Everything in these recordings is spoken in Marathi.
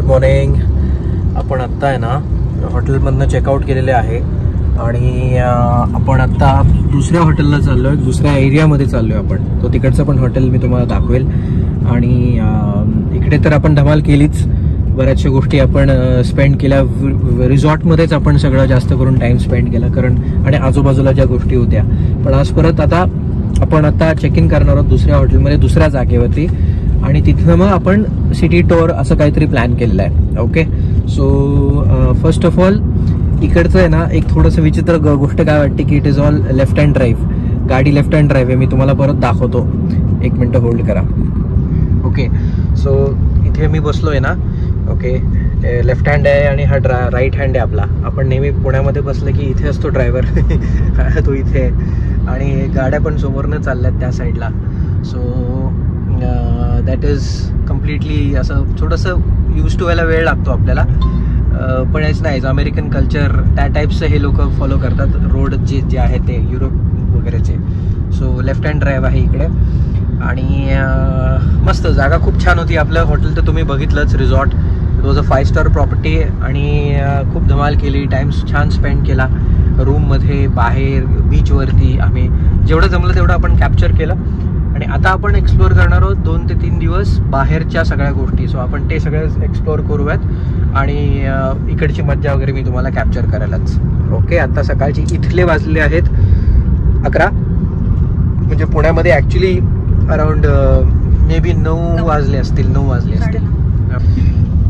मॉर्निंग. आपण आत्ता आहे ना हॉटेलमधनं चेकआउट केलेले आहे आणि आपण आत्ता दुसऱ्या हॉटेलला चाललो आहे, दुसऱ्या एरियामध्ये चाललो आहे आपण. तो तिकडचं पण हॉटेल मी तुम्हाला दाखवेल. आणि इकडे तर आपण धमाल केलीच, बऱ्याचशा गोष्टी आपण स्पेंड केल्या. रिसॉर्टमध्येच आपण सगळं जास्त करून टाइम स्पेंड केला, कारण आणि आजूबाजूला ज्या गोष्टी होत्या. पण आज परत आपण आता चेक इन करणार आहोत दुसऱ्या हॉटेलमध्ये, दुसऱ्या जागेवरती. आणि तिथनं मग आपण सिटी टूर असं काहीतरी प्लॅन केलेलं आहे. Okay, so first of all इकडचं आहे ना एक थोडंसं विचित्र गोष्ट काय वाटते की it is all left hand drive. गाडी लेफ्ट हँड ड्राईव्ह आहे. मी तुम्हाला परत दाखवतो, 1 मिनिट होल्ड करा. ओके, सो इथे मी बसलो आहे ना. ओके, लेफ्ट हँड आहे आणि हा राईट हँड आहे आपला. आपण नेहमी पुण्यामध्ये बसलं की इथे असतो ड्रायव्हर तो इथे आहे आणि गाड्या पण समोरनं चालल्यात त्या साईडला. सो दॅट इज कम्प्लिटली असं थोडंसं यूज टू व्हायला वेळ लागतो आपल्याला, पण हेच नाही, अमेरिकन कल्चर त्या टाईपचं हे लोक फॉलो करतात. रोड जे आहे ते युरोप वगैरेचे. सो लेफ्ट हँड ड्राईव्ह आहे इकडे. आणि मस्त जागा खूप छान होती. आपलं हॉटेल तर तुम्ही बघितलंच, resort. It was a 5 star property आणि खूप धमाल केली, टाइम छान स्पेंड केला. रूममध्ये, बाहेर, बीचवरती आम्ही जेवढं जमलं तेवढं आपण कॅप्चर केलं. आणि आता आपण एक्सप्लोअर करणार आहोत 2 ते 3 दिवस बाहेरच्या सगळ्या गोष्टी. सो आपण ते सगळं एक्सप्लोअर करूयात आणि इकडची मज्जा वगैरे मी तुम्हाला कॅप्चर करायलाच. ओके, आता सकाळची इथले वाजले आहेत 11, म्हणजे पुण्यामध्ये ॲक्च्युली अराउंड मे बी 9 वाजले असतील.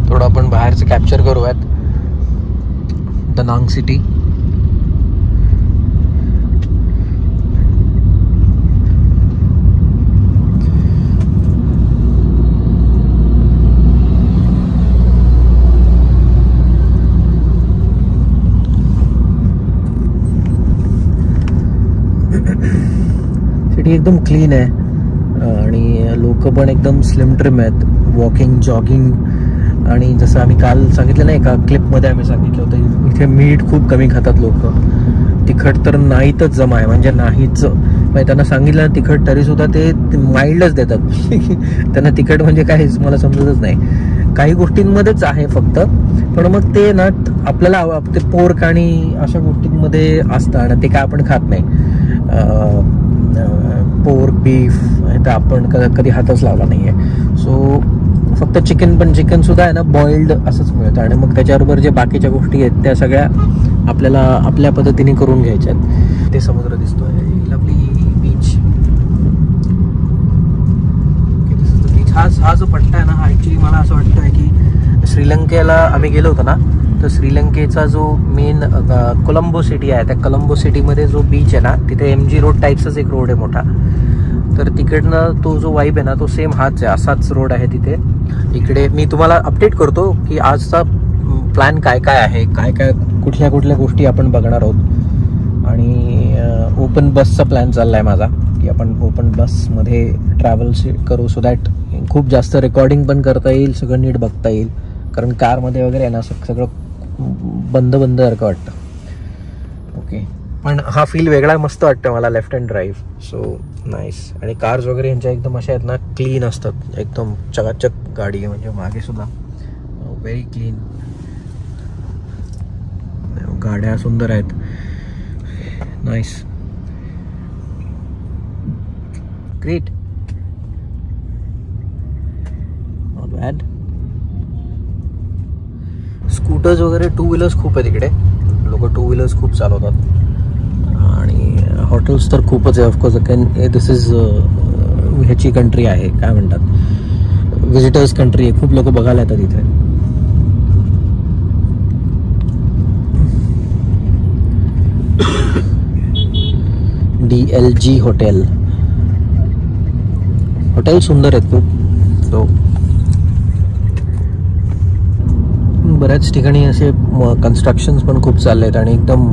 थोडं आपण बाहेरचं कॅप्चर करूयात. Da Nang city. सिटी एकदम क्लीन आहे आणि लोक पण एकदम स्लिम ट्रिम आहेत. Walking, jogging. आणि जसं आम्ही काल सांगितलं नाही, एका क्लिपमध्ये आम्ही सांगितलं होतं, इथे मीठ खूप कमी खातात लोक. तिखट तर नाहीतच जमा आहे, म्हणजे नाहीच. म्हणजे त्यांना सांगितलं तिखट तरीसुद्धा ते माइल्डच देतात त्यांना तिखट म्हणजे काहीच मला समजतच नाही. काही गोष्टींमध्येच आहे फक्त, पण मग ते ना आपल्याला ते पोर्क आणि अशा गोष्टींमध्ये असतं आणि ते काय आपण खात नाही. पोर्क, बीफ तर आपण कधी हातच लावला नाही आहे. सो फक्त चिकन, पण चिकन सुद्धा आहे ना बॉइल्ड असंच मिळतं. आणि मग त्याच्याबरोबर जे बाकीच्या गोष्टी आहेत त्या सगळ्या आपल्याला आपल्या पद्धतीने करून घ्यायच्या आहेत. ते समुद्र दिसतोय, लवली बीच. बीच हा जो पट्टा आहे ना, हा ॲक्च्युली मला असं वाटतं आहे की श्रीलंकेला आम्ही गेलो होतो ना, तर श्रीलंकेचा जो मेन कोलंबो सिटी आहे, त्या कोलंबो सिटीमध्ये जो बीच आहे ना, तिथे MG रोड टाईप्सच एक रोड आहे मोठा. तर तिकडनं तो जो वाईब आहे ना, तो सेम हाच आहे, असाच रोड आहे तिथे. इकडे मी तुम्हाला अपडेट करतो की आजचा प्लॅन काय काय आहे, काय काय कुठल्या कुठल्या गोष्टी आपण बघणार आहोत. आणि ओपन बसचा प्लॅन चालला आहे माझा, की आपण ओपन बसमध्ये ट्रॅव्हल करू, सो दॅट खूप जास्त रेकॉर्डिंग पण करता येईल, सगळं नीट बघता येईल. कारण कारमध्ये वगैरे आहे ना सगळं बंद सारखं वाटतं. ओके, पण हा फील वेगळा मस्त वाटतं मला, left hand drive. So nice. आणि कार्स वगैरे यांच्या एकदम अशा आहेत ना, क्लीन असतात, एकदम चकाचक गाडी आहे. म्हणजे मागे सुद्धा व्हेरी क्लीन, गाड्या सुंदर आहेत. Nice, great, not bad. Scooters वगैरे, 2 व्हीलर्स खूप आहे तिकडे. लोक 2 व्हीलर्स खूप चालवतात. आणि हॉटेल्स तर खूपच आहे ऑफकोर्स. दिस इज ह्याची कंट्री आहे, काय म्हणतात, व्हिजिटर्स कंट्री आहे. खूप लोक बघायला येतात इथे. DLG हॉटेल सुंदर आहेत खूप. तो बऱ्याच ठिकाणी असे कन्स्ट्रक्शन्स पण खूप चालले आहेत आणि एकदम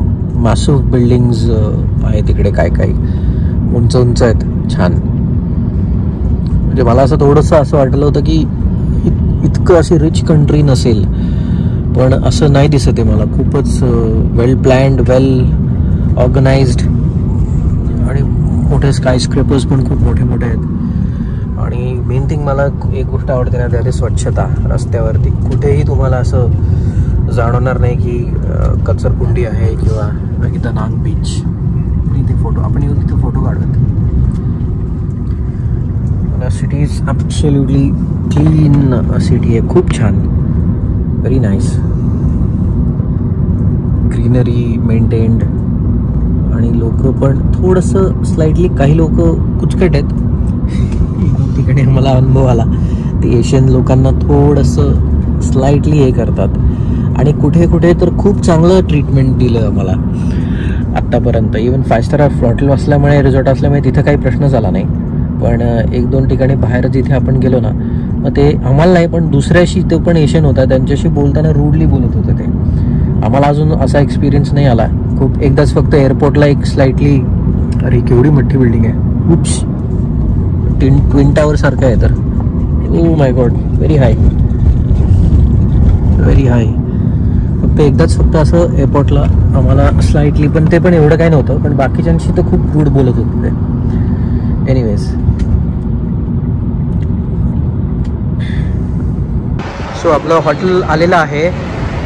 मॅसिव्ह बिल्डिंग्स आहेत तिकडे. काय उंच आहेत, छान. म्हणजे मला असं थोडंसं असं वाटलं होतं की इतकं अशी रिच कंट्री नसेल, पण असं नाही दिसत आहे मला. खूपच वेल प्लॅन्ड, वेल ऑर्गनाइज्ड. आणि मोठे स्काय स्क्रेपर्स पण खूप मोठे आहेत. आणि मेन थिंग मला एक गोष्ट आवडते ना, ते स्वच्छता. रस्त्यावरती कुठेही तुम्हाला असं जाणवणार नाही की कचरकुंडी आहे किंवा दनांग बीच. इथे फोटो आपण येऊन तिथे फोटो काढूयात. City is absolutely clean city आहे, खूप छान, व्हेरी नाईस. ग्रीनरी मेंटेन्ड आणि लोक पण थोडंसं स्लाइटली, काही लोक कुचकट आहेत. तिकडे मला अनुभव आला, ते एशियन लोकांना थोडंसं स्लाइटली हे करतात आणि कुठे कुठे तर खूप चांगलं ट्रीटमेंट दिलं मला आत्तापर्यंत. इवन 5 स्टार हॉटेल असल्यामुळे, रिसॉर्ट असल्यामुळे तिथं काही प्रश्न झाला नाही. पण 1-2 ठिकाणी बाहेर जिथे आपण गेलो ना, मग ते आम्हाला नाही पण दुसऱ्याशी, तो पण एशियन होता, त्यांच्याशी बोलताना रूडली बोलत होते ते. आम्हाला अजून असा एक्सपिरियन्स नाही आला खूप. एकदाच फक्त एअरपोर्टला एक स्लाइटली, अरे केवढी मोठी बिल्डिंग आहे, उप्स, ट्विन टावर सारखं आहे. तर oh my God, very high, very high. फक्त असं एअरपोर्टला आम्हाला स्लाइटली, पण ते पण एवढं काय नव्हतं, पण बाकीच्यांशी तर खूप रूड बोलत होते ते. एनिवेज, सो आपलं हॉटेल आलेलं आहे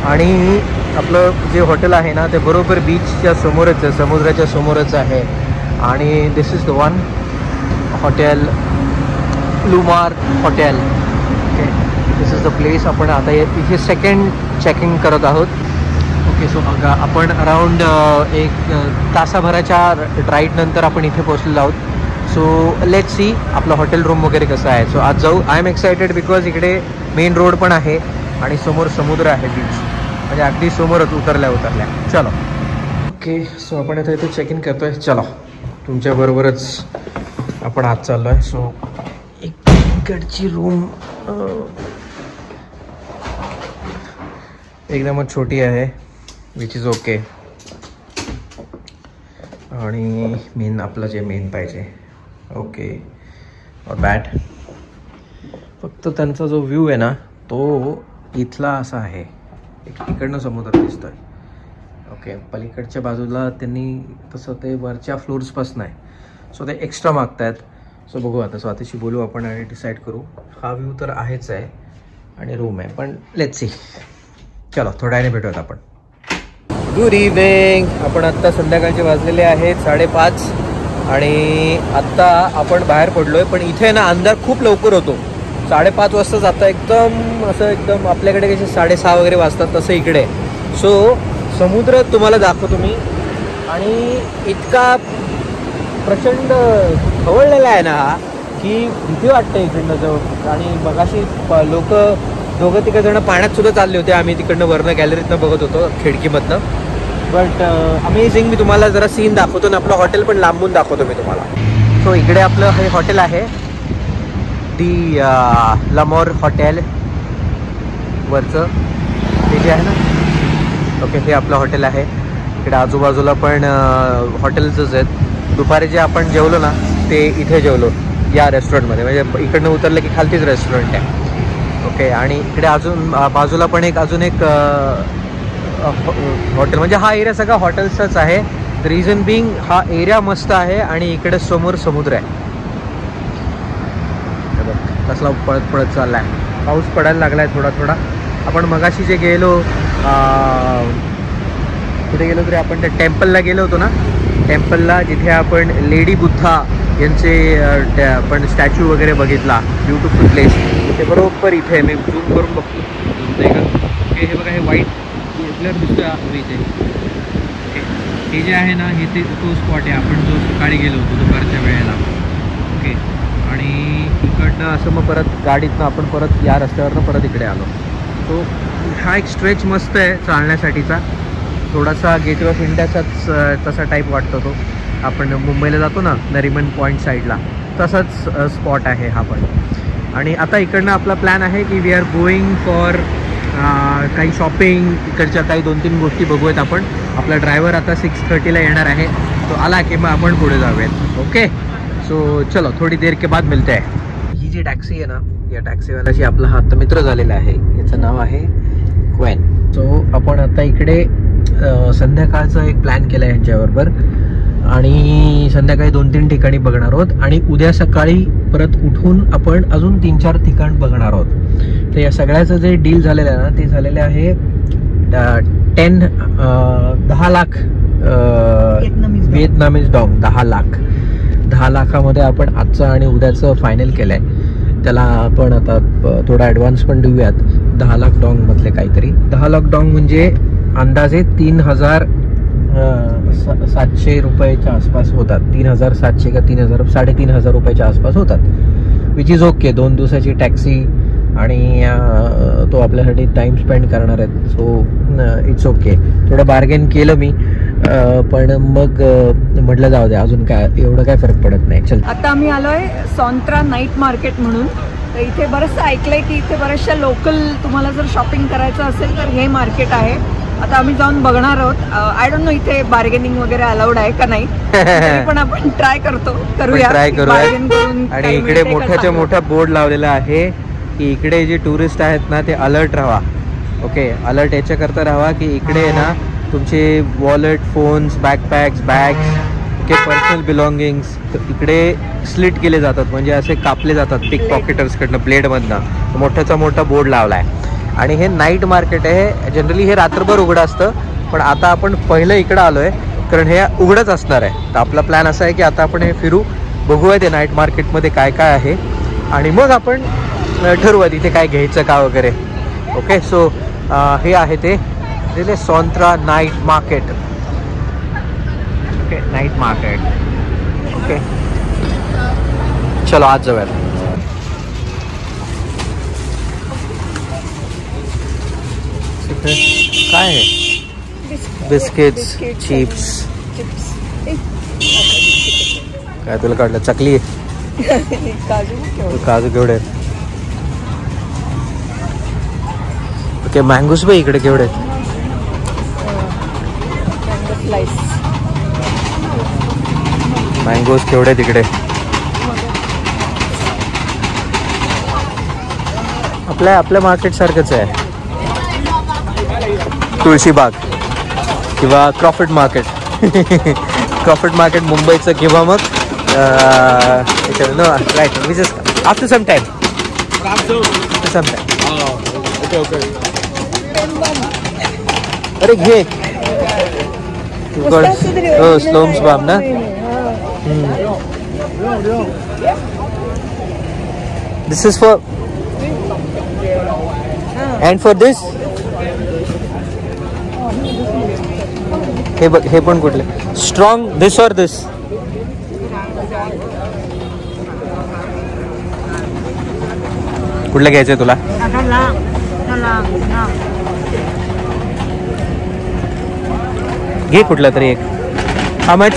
आणि आपलं जे हॉटेल आहे ना ते बरोबर बीचच्या समोरच आहे, समुद्राच्या समोरच आहे. आणि this is the one hotel, Lumar hotel. Okay, this is the place. आपण आता इथे सेकंड चेकिंग करत आहोत. ओके, सो आपण अराउंड 1 तासाभराच्या राईड नंतर आपण इथे पोहोचलेलो आहोत. सो लेट्स सी आपलं हॉटेल रूम वगैरे कसं आहे. सो आज जाऊ. आय एम एक्सायटेड बिकॉज इकडे मेन रोड पण आहे आणि समोर समुद्र आहे, बीच म्हणजे अगदी समोरच उतरल्या. चलो. ओके, सो आपण आता इथे चेक इन करतोय. चलो, तुमच्याबरोबरच आपण आज चाललो आहे. सो इकडची रूम एकदमच छोटी आहे, विच इज ओके. आणि आपलं जे मेन पाहिजे, ओके, नॉट बॅड. फक्त त्यांचा जो व्ह्यू आहे ना, तो इथला असा आहे, इकडनं समुद्र दिसतोय. ओके, पलीकडच्या बाजूला त्यांनी तसं ते वरच्या फ्लोर्सपासून आहे, सो ते एक्स्ट्रा मागतायत. सो बघू आता, स्वातीशी बोलू आपण आणि डिसाईड करू. हा व्ह्यू तर आहेच आहे आणि रूम आहे, पण लेट्स सी. चलो, थोड्याने भेटूयात आपण. Good evening. आपण आत्ता संध्याकाळचे वाजलेले आहेत 5:30 आणि आत्ता आपण बाहेर पडलोय. पण इथे ना अंधार खूप लवकर होतो. 5:30 वाजताच आता एकदम आपल्याकडे कसे 6:30 वगैरे वाजतात तसं इकडे. सो समुद्र तुम्हाला दाखवतो मी. आणि इतका प्रचंड खवळलेला आहे ना हा, की भीती वाटते इकडनं जवळ. आणि मगाशी लोक 2-3 जण पाण्यात सुद्धा चालले होते. आम्ही तिकडनं वरनं गॅलरीतनं बघत होतो, खिडकीमधनं. But amazing. मी तुम्हाला जरा सीन दाखवतो ना, आपलं हॉटेल पण लांबून दाखवतो मी तुम्हाला. सो इकडे आपलं हे हॉटेल आहे, दी लमोर हॉटेल वरचं ते जे आहे ना. ओके, हे आपलं हॉटेल आहे. इकडे आजूबाजूला पण हॉटेल्सच आहेत. दुपारी जे आपण जेवलो ना ते इथे जेवलो या रेस्टॉरंटमध्ये, म्हणजे इकडनं उतरलं की खालतीच रेस्टॉरंट आहे. ओके, आणि इकडे अजून बाजूला पण अजून एक हॉटेल, म्हणजे हा एरिया सगळा हॉटेल्सचाच आहे. द रिझन बिंग हा एरिया मस्त आहे आणि इकडे समोर समुद्र आहे. कसला पळत चालला आहे. पाऊस पडायला लागला आहे थोडा. आपण मगाशी जे गेलो, कुठे गेलो तरी आपण त्या टेम्पलला गेलो होतो ना, टेम्पलला जिथे आपण लेडी बुद्धा यांचे आपण स्टॅच्यू वगैरे बघितला. Beautiful place. ते बरोबर इथे मी झूम करून बघतो, नाही का. हे बघा, हे व्हाईट ब्लर दिसतोय इथे. ओके, हे जे आहे ना, हे तो स्पॉट आहे आपण जो सकाळी गेलो होतो दुपारच्या वेळेला. ओके, आणि इकडनं असं मग परत गाडीतनं आपण परत या रस्त्यावरनं परत इकडे आलो. सो हा एक स्ट्रेच मस्त आहे चालण्यासाठीचा. थोडासा गेटवे ऑफ इंडियाचाच तसा टाईप वाटतो तो. आपण मुंबईला जातो ना नरिमन पॉईंट साईडला, तसाच स्पॉट आहे हा पण. आणि आता इकडनं आपला प्लॅन आहे की वी आर गोईंग फॉर काही शॉपिंग. इकडच्या काही 2-3 गोष्टी बघूयात आपण. आपला ड्रायव्हर आता 6:30ला येणार आहे. तो आला की मग आपण पुढे जाऊयात. ओके, सो चलो, थोडी देर के बाद मिळते आहे. ही जी टॅक्सी आहे ना, या टॅक्सीवाल्याशी आपला हा मित्र झालेला आहे. याचं नाव आहे क्वेन. सो आपण आता इकडे संध्याकाळचा एक प्लॅन केला आहे यांच्याबरोबर. आणि संध्याकाळी 2-3 ठिकाणी बघणार आहोत आणि उद्या सकाळी परत उठून आपण अजून 3-4 ठिकाण बघणार आहोत. तर या सगळ्याचं जे डील झालेलं आहे ना ते झालेलं आहे 10 लाख व्हिएतनामीज डॉंग. 10 लाखामध्ये आपण आजचं आणि उद्याचं फायनल केलंय. त्याला आपण आता थोडा ॲडव्हान्स पण देऊयात. 10 लाख डॉंग मधले काहीतरी 10 लाख डॉंग म्हणजे अंदाजे 3,700 रुपयाच्या आसपास होतात. 3,700 का 3,000 रुपयाच्या आसपास होतात. Which is okay. 2 दिवसाची टॅक्सी आणि तो आपल्यासाठी टाइम स्पेंड करणार आहेत. So it's okay. थोडं बार्गेन केलं मी पण मग म्हटलं जाऊ दे, अजून काय एवढं काय फरक पडत नाही. चल आता आम्ही आलोय सॉन्त्रा नाईट मार्केट म्हणून. तर इथे बरंचसं ऐकलंय की इथे बऱ्याचशा लोकल तुम्हाला जर शॉपिंग करायचं असेल तर हे मार्केट आहे. आता आम्ही जाऊन बघणार आहोत. आय डोंट नो इथे बार्गेनिंग वगैरे अलाउड आहे का नाही, पण आपण ट्राय करूया. आणि इकडे मोठ्याच्या मोठा बोर्ड लावलेला आहे की इकडे जे टुरिस्ट आहेत ना ते अलर्ट राहा. ओके, अलर्ट याच्याकरता राहा की इकडे ना तुमचे wallet, phones, backpacks, bags, okay, personal belongings इकडे स्लिट केले जातात, म्हणजे असे कापले जातात पिक पॉकेटर्सकडनं ब्लेडमधनं. मोठ्याचा मोठा बोर्ड लावला आहे. आणि हे नाईट मार्केट आहे. जनरली हे रात्रभर उघडं असतं, पण आता आपण पहिलं इकडं आलो आहे कारण हे उघडंच असणार आहे. तर आपला प्लॅन असा आहे की आता आपण हे फिरू, बघूया ते नाईट मार्केटमध्ये काय काय आहे आणि मग आपण ठरवूया तिथे काय घ्यायचं का वगैरे. ओके, सो हे आहे ते Son Tra night market. Okay, night market. Okay, चलो आज जाऊयात. काय आहे? Biscuits, chips. काय तुला काढलं? चकली आहे. काजू केवढे आहेत? ओके, मँगोज पण इकडे केवढे आहेत? मँगोज केवढे तिकडे? आपल्या मार्केट सारखंच आहे. तुळशीबाग किंवा क्रॉफर्ड मार्केट. क्रॉफर्ड मार्केट मुंबईचं किंवा मग right which is after some time. अरे घे स्लोम्स बाम ना. This is for and for this हे बघ, हे पण कुठले स्ट्रॉंग? दिस ऑर दिस? कुठलं घ्यायचंय तुला? घे कुठला तरी एक. How much?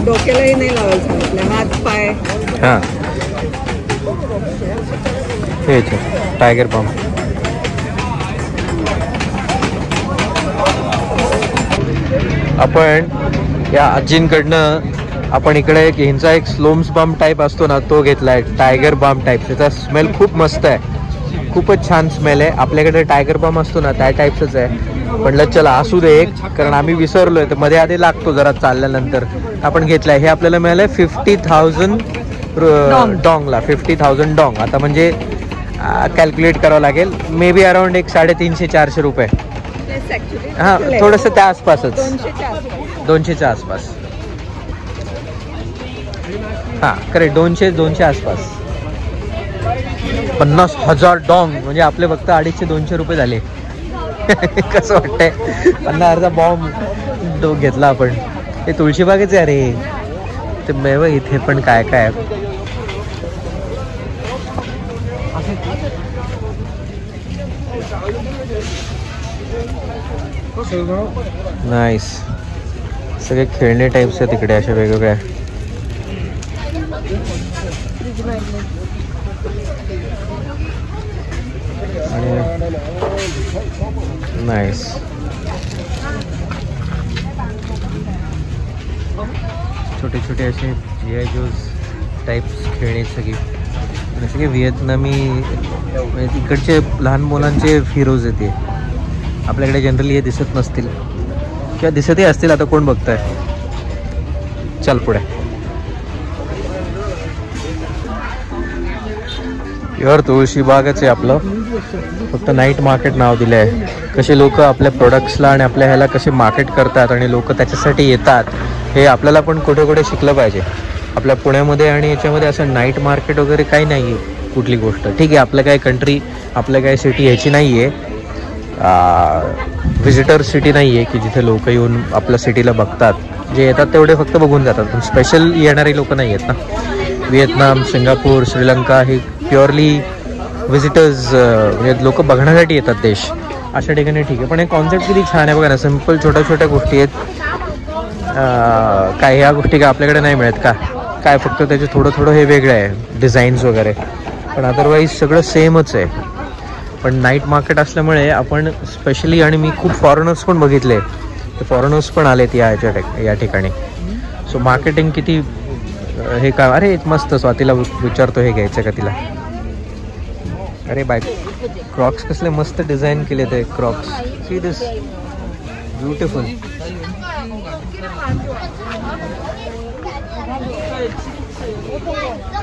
डोक्यालाही नाही लावायचं, हात पाय. हां, हे टायगर बम. आपण या आजींकडनं आपण इकडे ह्यांचा एक स्लोम्स बाम टाईप असतो ना तो घेतलाय, टायगर बाम टाईप. त्याचा स्मेल खूप मस्त आहे, खूपच छान स्मेल आहे. आपल्याकडे टायगर बाम असतो ना त्या टाईपच आहे. म्हटलं चला असू दे एक, कारण आम्ही विसरलोय तर मध्ये आधी लागतो जरा चालल्यानंतर. आपण घेतलाय. हे आपल्याला मिळालंय 50,000 डॉंगला. 50,000 डॉंग. आता म्हणजे कॅल्क्युलेट करावं लागेल. मे बी अराउंड एक 350-400 रुपये. हां, थोडंसं त्या आसपासच, 200च्या आसपास. हां करेक्ट, 200 आसपास. 50,000 डॉंग म्हणजे आपले फक्त 250-200 रुपये झाले. कसं वाटतंय? 50,000चा बॉम्ब घेतला आपण. हे तुळशीबागेच आहे अरे. ते मेव इथे पण काय काय नाईस. सगळे खेळणे टाईप्स आहेत तिकडे अशा वेगवेगळ्या. नाईस. छोटे छोटे असे जी.आय. जोज टाइप्स खेळणे सगळी. जसे की व्हिएतनामी म्हणजे तिकडचे लहान मुलांचे फिरोज येते. आपल्याकडे जनरली हे दिसत नसतील किंवा दिसतही असतील. आता कोण बघताय. चल पुढे. प्युअर तुळशीबागच आहे आपलं. फक्त नाईट मार्केट नाव दिलं आहे. कसे लोक आपल्या प्रोडक्ट्सला आणि आपल्या ह्याला कसे मार्केट करतात आणि लोक त्याच्यासाठी येतात हे आपल्याला पण कुठे कुठे शिकलं पाहिजे. आपल्या पुण्यामध्ये आणि याच्यामध्ये असं नाईट मार्केट वगैरे काही नाही आहे कुठली गोष्ट. ठीक आहे, आपलं काही कंट्री, आपलं काही सिटी ह्याची नाही आहे, व्हिजिटर सिटी नाही आहे की जिथे लोक येऊन आपल्या सिटीला बघतात. जे येतात तेवढे फक्त बघून जातात, पण स्पेशल येणारी लोक नाही आहेत ना. व्हिएतनाम, सिंगापूर, श्रीलंका हे प्युअरली व्हिजिटर्स म्हणजे लोक बघण्यासाठी येतात देश. अशा ठिकाणी ठीक आहे, पण हे कॉन्सेप्ट किती छान आहे बघा ना. सिम्पल छोट्या छोट्या गोष्टी आहेत. काय ह्या गोष्टी काय आपल्याकडे नाही मिळत का? काय फक्त त्याचे थोडं थोडं हे वेगळं आहे डिझाईन्स वगैरे, पण अदरवाईज सगळं सेमच आहे. पण नाईट मार्केट असल्यामुळे आपण स्पेशली, आणि मी खूप फॉरेनर्स पण बघितले, ते फॉरेनर्स पण आलेत या ठिकाणी. सो मार्केटिंग किती हे का. अरे मस्त. स्वातीला विचारतो हे घ्यायचं का तिला. अरे बाय, क्रॉक्स कसले मस्त डिझाईन केले ते Crocs. See this beautiful.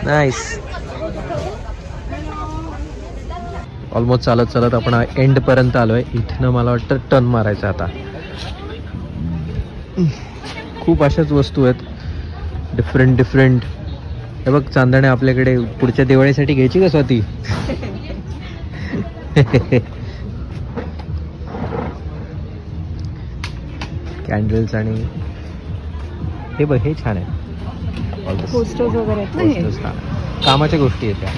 Nice. Almost चालत चालत आपण एंड पर्यंत आलोय. इथनं मला वाटतं टर्न मारायचं आता. खूप अशाच वस्तू आहेत डिफरंट. हे बघ चांदणे आपल्याकडे पुढच्या दिवाळीसाठी घ्यायची का स्वाती? कॅन्डल्स आणि हे बघ, हे छान आहे. पोस्टर्स वगैरे आहेत ना, कामाच्या गोष्टी आहेत त्या.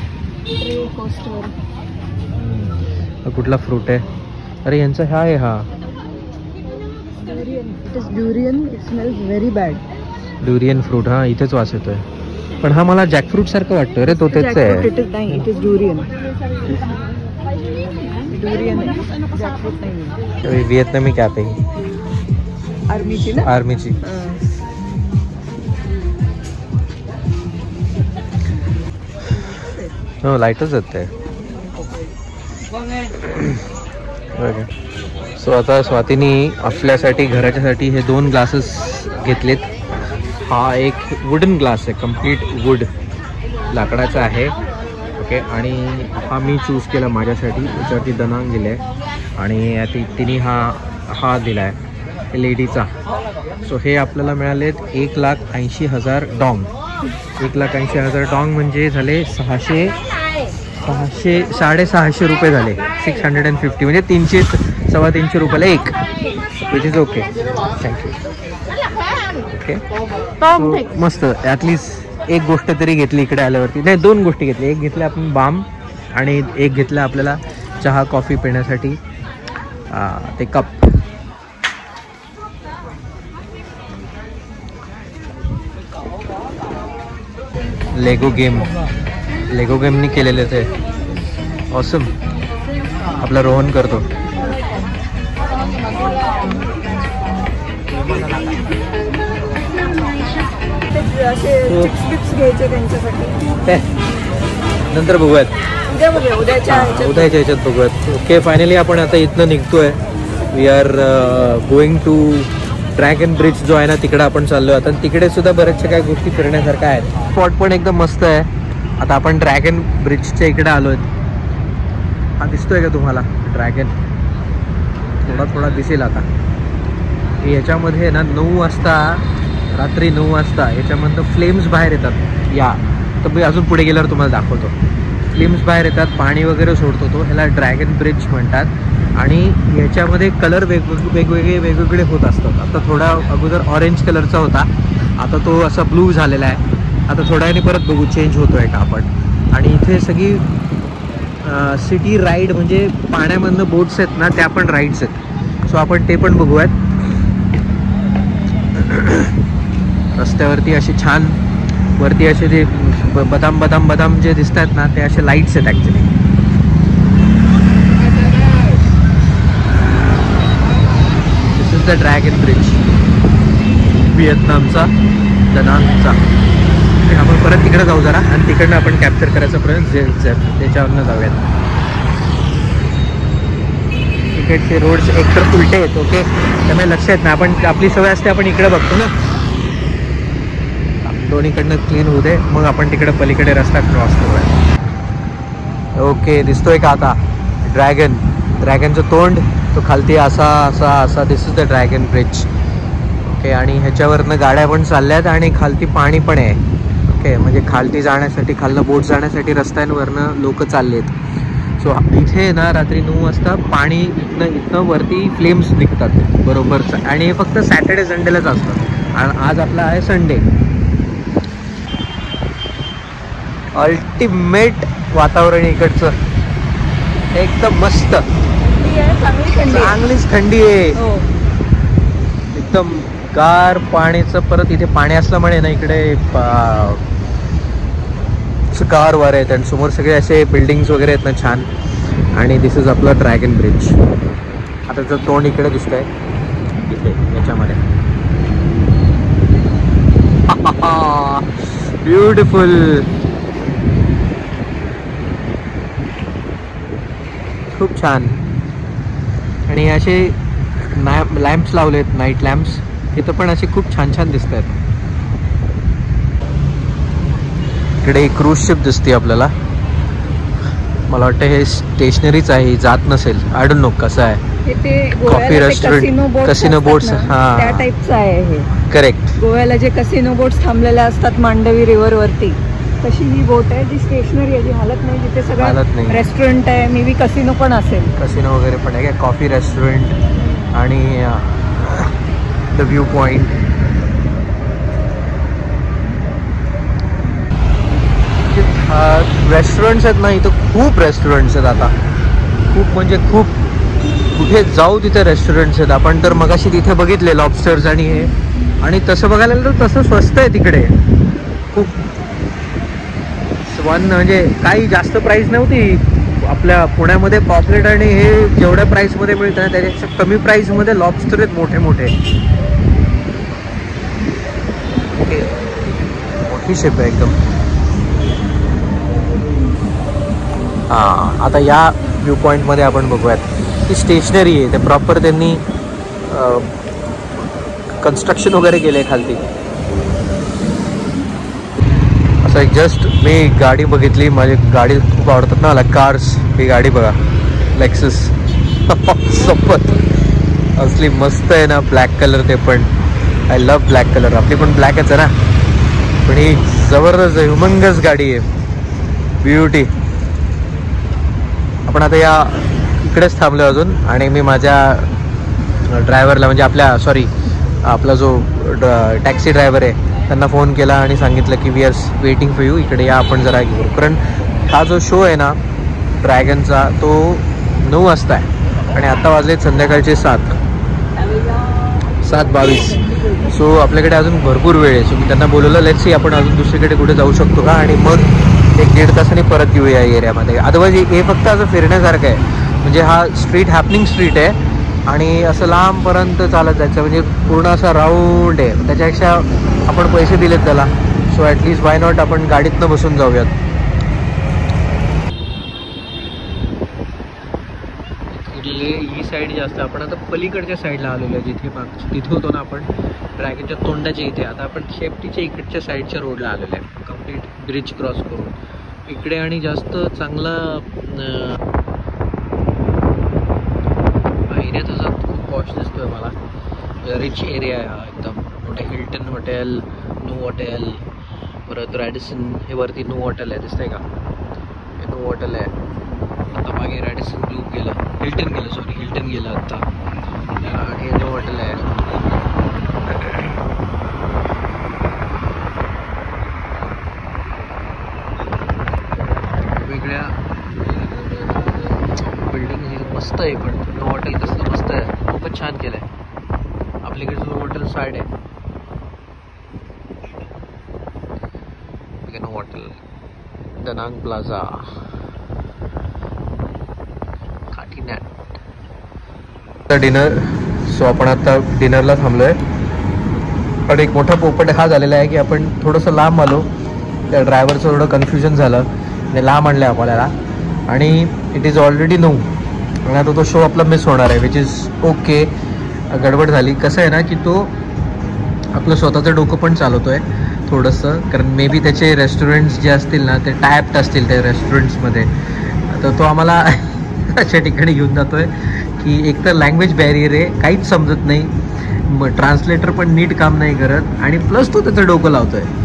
कुठला फ्रूट आहे? अरे यांचा हा आहे. हा durian. It smells very bad. Durian fruit. हा इथेच वास येतोय, पण हा मला जॅकफ्रूट सारखं वाटतोय रे. तो तेच आहे. It is durian. जॅकफ्रूट नाही. व्हिएतनामी कॅप आहे. आर्मीची ना. आर्मीची. हो लाईटच येते. सो आता स्वातीनी आपल्यासाठी घराच्यासाठी हे 2 ग्लासेस घेतलेत. हा एक वुडन ग्लास आहे, कम्प्लीट वूड, लाकडाचा आहे. ओके. आणि हा मी चूज केला माझ्यासाठी. त्याच्यावरती दनांग दिलं आहे आणि तिने हा दिला आहे लेडीचा. सो हे आपल्याला मिळालेत 1,80,000 डॉंग. 1,80,000 डॉंग म्हणजे झाले 650 रुपये झाले. 650 म्हणजे 300-325 रुपयाला एक. Which is okay. Thank you. Okay. मस्त. ॲटलिस्ट एक गोष्ट तरी घेतली इकडे आल्यावरती. नाही, 2 गोष्टी घेतली. एक घेतलं आपण बाम आणि एक घेतलं आपल्याला चहा कॉफी पिण्यासाठी ते कप. लेगो गेमनी केलेले ते. ऑसम. आपला रोहन करतो. घ्यायचे त्यांच्यासाठी. नंतर बघूयात. उद्याच्या ह्याच्यात बघूयात. ओके. फायनली आपण आता इथनं निघतोय. We are going to dragon bridge जो आहे ना, तिकडे आपण चाललोय आता. तिकडे सुद्धा बऱ्याचशा काही गोष्टी फिरण्यासारख्या आहेत. स्पॉट पण एकदम मस्त आहे. आता आपण ड्रॅगन ब्रिजच्या इकडे आलोय. हा दिसतोय का तुम्हाला ड्रॅगन? थोडा दिसेल आता. याच्यामध्ये ना 9 वाजता, रात्री 9 वाजता याच्यामधनं फ्लेम्स बाहेर येतात. या तर मी अजून पुढे गेल्यावर तुम्हाला दाखवतो. फ्लेम्स बाहेर येतात, पाणी वगैरे सोडतो तो. ह्याला ड्रॅगन ब्रिज म्हणतात. आणि ह्याच्यामध्ये कलर वेगवेगळे होत असतात. आता थोडा अगोदर ऑरेंज कलरचा होता, आता तो असा ब्लू झालेला आहे. आता थोड्या वेळाने परत बघू चेंज होतो आहे का आपण. आणि इथे सगळी सिटी राईड म्हणजे पाण्यामधनं बोट्स आहेत ना, त्या पण राईड्स आहेत. सो आपण ते पण बघूयात. रस्त्यावरती असे छान वरती असे जे बदाम जे दिसत आहेत ना, ते असे लाईट्स आहेत actually. This is the dragon bridge, व्हिएतनामचा, दनांगचा. आपण परत तिकडे जाऊ जरा आणि तिकडनं आपण कॅप्चर करायचा प्रयत्न त्याच्यावरनं जाऊयात. तिकडचे रोड्स एकतर उलटे आहेत, ओके, त्यामुळे लक्ष येत नाही. आपण आपली सवय असते आपण इकडे बघतो ना, दोन्हीकडनं क्लीन होऊ दे, मग आपण तिकडे पलीकडे रस्ता क्रॉस करूया. ओके, दिसतोय का आता ड्रॅगनचं तोंड, तो खालती असा असा असा, this is the dragon bridge. Okay, आणि ह्याच्यावरनं गाड्या पण चालल्यात आणि खालती पाणी पण आहे. ओके, म्हणजे खालती जाण्यासाठी, खालनं बोट जाण्यासाठी रस्त्यांवरनं लोक चाललेत. सो इथे ना रात्री 9 वाजता पाणी इथनं वरती फ्लेम्स निघतात बरोबर, आणि हे फक्त सॅटर्डे संडेलाच असतात. आणि आज आपला आहे संडे. अल्टिमेट वातावरण इकडचं, एकदम मस्त, चांगलीच थंडी आहे, एकदम गार पाण्याचं. परत इथे पाणी असल्यामुळे ना इकडे गार वारे आहेत आणि समोर सगळे असे बिल्डिंग्स वगैरे आहेत ना छान. आणि दिस इज आपला ड्रॅगन ब्रिज. आता जर तोंड इकडे दिसतंय इथे याच्यामध्ये, ब्युटिफुल, खूप छान. आणि असे लॅम्प्स लावलेत, नाईट लॅम्प्स, इथं पण असे खूप छान छान दिसत आहेत. इकडे क्रूज शिप दिसते आपल्याला. मला वाटतं हे स्टेशनरीच आहे, जात नसेल, आय डोंट नो कसं आहे. कॉफी रेस्टॉरंट, कसिनो बोट्स, हां त्या टाईपचं आहे हे. करेक्ट. गोव्याला जे कसिनो बोट्स थांबलेल्या असतात मांडवी रिव्हर वरती, तशी ही बोट आहे जी स्टेशनरी आहे, जी हालत नाही, जिथे सगळं रेस्टॉरंट आहे, मे बी कसिनो पण असेल, कसिनो वगैरे पण आहे, कॉफी रेस्टॉरंट आणि द व्ह्यू पॉइंट. रेस्टॉरंट्स आहेत ना इथं, खूप रेस्टॉरंट्स आहेत आता, खूप म्हणजे खूप. कुठे जाऊ तिथे रेस्टॉरंट्स आहेत. आपण तर मगाशी तिथे बघितले लॉबस्टर्स आणि हे, आणि तसं बघायला तर तसं स्वस्त आहे तिकडे खूप. म्हणजे काही जास्त प्राईस नव्हती. आपल्या पुण्यामध्ये पॉपलेट आणि हे जेवढ्या प्राईसमध्ये मिळतं ना त्याच्यापेक्षा कमी प्राईसमध्ये लॉबस्टर आहेत मोठे मोठे. मोठी शिप आहे एकदम. हां, आता या व्ह्यू पॉईंटमध्ये आपण बघूयात की स्टेशनरी आहे, ते प्रॉपर त्यांनी कन्स्ट्रक्शन वगैरे केलं आहे खालती. असं एक जस्ट मी गाडी बघितली, माझी गाडी खूप आवडतात ना मला कार्स. ही गाडी बघा, लेक्सस, सपत असली मस्त आहे ना, ब्लॅक कलर, ते पण आय लव्ह ब्लॅक कलर. आपली पण ब्लॅकच आहे ना, पण ही जबरदस्त ह्युमंगस गाडी आहे, ब्युटी. आपण आता या इकडेच थांबलो अजून, आणि मी माझ्या ड्रायव्हरला, म्हणजे आपला जो टॅक्सी ड्रायव्हर आहे त्यांना फोन केला आणि सांगितलं की we are waiting for you, इकडे या, आपण जरा घेऊ. कारण हा जो शो आहे ना ड्रॅगनचा तो 9 वाजता आहे आणि आता वाजले संध्याकाळचे 7:22. सो आपल्याकडे अजून भरपूर वेळ आहे. सो मी त्यांना बोलवलं, लेट्स सी आपण अजून दुसरीकडे कुठे जाऊ शकतो का, आणि मग 1-1.5 तासाने परत येऊ या एरियामध्ये. अदरवाईज हे फक्त असं फिरण्यासारखं आहे, म्हणजे हा स्ट्रीट हॅपनिंग स्ट्रीट आहे आणि असं लांबपर्यंत चालत जायचं, म्हणजे पूर्ण असा राऊंड आहे. त्याच्यापेक्षा आपण पैसे दिलेत त्याला, सो ॲटलिस्ट वाय नॉट आपण गाडीतनं बसून जाऊयात. ही साईड जास्त, आपण आता पलीकडच्या साईडला आलेलो आहे, तिथे होतो ना आपण ड्रॅगनच्या तोंडाच्या इथे. आता आपण शेपटीच्या इकडच्या साईडच्या रोडला आलेलो आहे, कम्प्लीट ब्रिज क्रॉस करून इकडे. आणि जास्त चांगला एरिया तसा खूप पॉश दिसतोय मला, रिच एरिया आहे हा एकदम. मोठे हिल्टन हॉटेल, न्यू हॉटेल, परत रॅडिसन, हे वरती न्यू हॉटेल आहे, दिसतंय का, हे न्यू हॉटेल आहे. आता मागे रॅडिसन ग्रुप गेलं, हिल्टन गेलं आता, हे न्यू हॉटेल आहे. वेगळ्या बिल्डिंग मस्त आहे, पण न्यू हॉटेल कसलं मस्त आहे, खूपच छान केलं आहे. आपल्याकडे न्यू हॉटेल साईड आहे, new hotel Da Nang plaza, dinner. So आपण आता डिनरला थांबलोय. पण एक मोठा पोपट हा झालेला आहे की आपण थोडंसं लांब आलो त्या ड्रायव्हरचं थोडं कन्फ्युजन झालं, ते लांब आणलं आपल्याला आणि इट इज ऑलरेडी 9 आणि आता तो शो आपला मिस होणार आहे, विच इज ओके. गडबड झाली. कसं आहे ना की तो आपलं स्वतःचं डोकं पण चालवतो आहे थोडंसं, कारण मे बी त्याचे रेस्टॉरंट्स जे असतील ना ते टायप्ड असतील त्या रेस्टॉरंट्समध्ये, तर तो आम्हाला अशा ठिकाणी घेऊन जातो आहे की एक तर लँग्वेज बॅरियर आहे, काहीच समजत नाही, मग ट्रान्सलेटर पण नीट काम नाही करत आणि प्लस तो त्याचं डोकं लावतो आहे.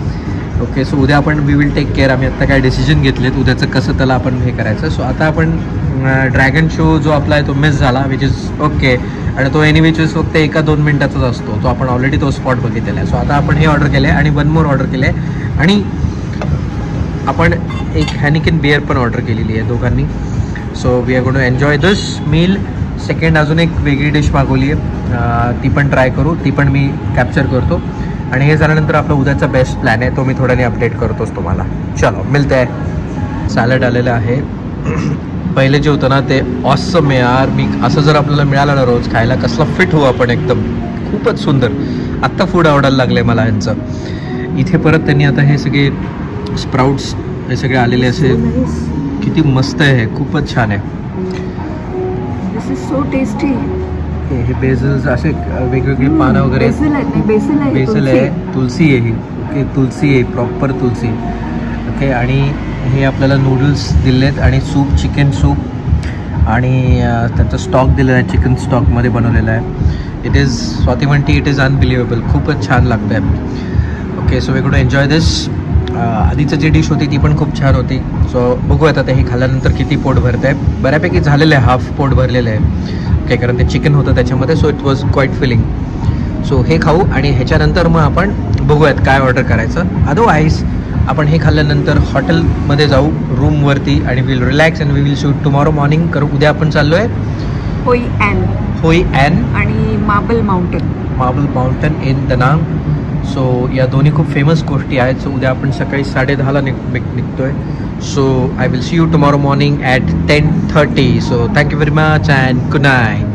ओके, सो उद्या आपण वी विल टेक केअर. आम्ही आत्ता काय डिसिजन घेतलेत उद्याचं कसं त्याला आपण हे करायचं. सो आता आपण ड्रॅगन शो जो आपला आहे तो मिस झाला, विच इज ओके. आणि तो एनिवेचेस फक्त 1-2 मिनिटाचाच असतो, तो आपण ऑलरेडी तो स्पॉट बघितलेला आहे. सो आता आपण हे ऑर्डर केलं आहे आणि 1 मोर ऑर्डर केलं आहे आणि आपण एक हॅनिकन बिअर पण ऑर्डर केलेली आहे दोघांनी. So we are going to enjoy this meal. Second अजून एक वेगळी डिश मागवली आहे, ती पण ट्राय करू, ती पण मी कॅप्चर करतो आणि हे झाल्यानंतर आपला उद्याचा बेस्ट प्लॅन आहे तो मी थोड्याने अपडेट करतोच तुम्हाला. चलो मिळते आहे. सॅलड आलेलं आहे. पहिले जे होतं ना ते ऑसम यार, मी असं जर आपल्याला मिळालं ना रोज खायला कसला फिट होऊ आपण एकदम, खूपच सुंदर. आत्ता फूड आवडायला लागलं आहे मला यांचं. इथे परत त्यांनी आता हे सगळे स्प्राउट्स हे सगळे आलेले असे, किती मस्त आहे, हे खूपच छान आहे. दिस इज सो टेस्टी. हे बेझल्स असे वेगवेगळे पानं वगैरे, बेसल आहे, तुलसी आहे ही. ओके, तुलसी आहे, प्रॉपर तुलसी. ओके, आणि हे आपल्याला नूडल्स दिलेत आणि सूप, चिकन सूप आणि त्यांचा स्टॉक दिलेला आहे, चिकन स्टॉकमध्ये बनवलेला आहे. इट इज, स्वाती म्हणती इट इज अनबिलिव्हेबल, खूपच छान लागतं आहे. Okay, so we going to enjoy this. आधीचं जी डिश होती ती पण खूप छान होती. सो बघूयात आता हे खाल्ल्यानंतर किती पोट भरतं आहे. बऱ्यापैकी झालेलं आहे, हाफ पोट भरलेलं आहे. ओके, कारण ते चिकन होतं त्याच्यामध्ये, so it was quite filling. So हे खाऊ आणि ह्याच्यानंतर मग आपण बघूयात काय ऑर्डर करायचं. अदरवाईज आपण हे खाल्ल्यानंतर हॉटेलमध्ये जाऊ रूमवरती आणि will relax and we will shoot tomorrow morning. कारण उद्या आपण चाललो आहे होई ॲन आणि marble mountain in Danang. So या दोन्ही खूप फेमस गोष्टी आहेत. सो उद्या आपण सकाळी 10:30ला निघतो आहे. So I will see you tomorrow morning at 10:30. So thank you very much and good night.